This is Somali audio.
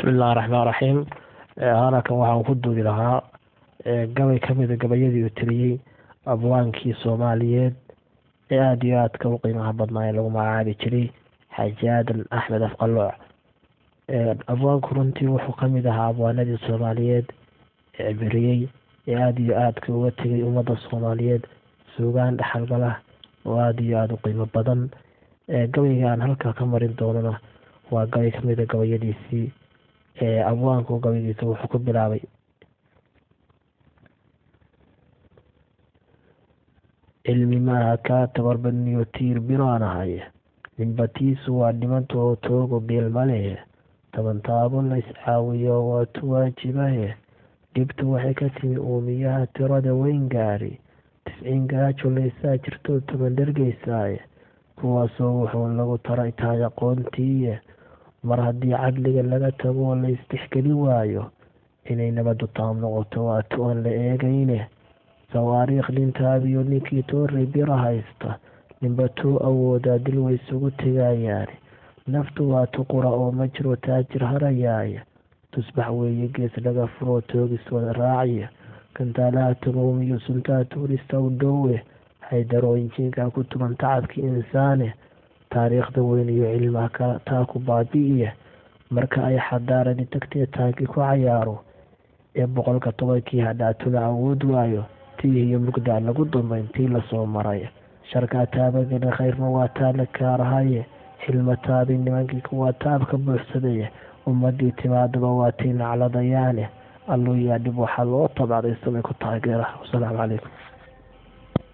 بسم الله الرحمن الرحيم. أنا كان waxaan ku duubi lahaa gabay ka mid ah gabayadii uu tiriyay abwaankii Soomaaliyeed ee aad iyo aad ka qiimaha badnaa ee lagu magacaabi jiray Xaaji Aadan Axmed Afqalooc. Abwaanku runtii wuxuu ka mid ahaa abwaanadii Soomaaliyeed ee beriyay ee aad iyo aad uga tegay ummadda Soomaaliyeed suugaan dhaxalgal ah oo aad iyo aad u qiimo badan. Gabaygaan halkaa ka marin doonana waa gabay ka mid ah gabayadiisii. Abwaanku gabaygiisa wuxuu ku bilaabay cilmi maaha kaa tabarbadniyo tiir biraanahay ninbatiisu waa dhimantoo toogo geel male tabantaabo la iscaawiyo waa tuwaajibahe dhibtu waxay ka timi uumiyaha tirada weyn gaari 90 gaajo laysaa jirto 10 dhergeysaaye kuwaasoo wuxuu lagu taray tahay aqoontiiye mar haddii cadliga laga tago la istixgeli waayo inay nabadu taam noqoto waa tu'an la eegayne sawaariikh dhintaabiyo ninkii toorey bira haysta ninbatuu awoodaa dil way isugu tegayaane naftu waa tuqura oo ma jiro taajir harayaaya tusbax weeye gees laga furoo toogis wada raaciya kantaalaha tumowmiyo suntaa tuurista u dhowe haydarooyinkiinkaa ku tuman tacabkii insaane taariikhda weyn iyo cilmaha taa ku baabi'iya marka ay xadaarani tagtee taankii ku cayaaro ee 100 hadhaatula awood waayo tii iyo mugdaa lagu dambayn tii lasoo maray sharkaa taabagana khayrna waa taala kaarahaye xilma taabi nimankii kuwaa taabka buuxsadaya ummadii timaadaba waa tii nacladayaane alluu yaa dhib waxaa loo tabacday samay ku taageera. wasalaamu calaykum.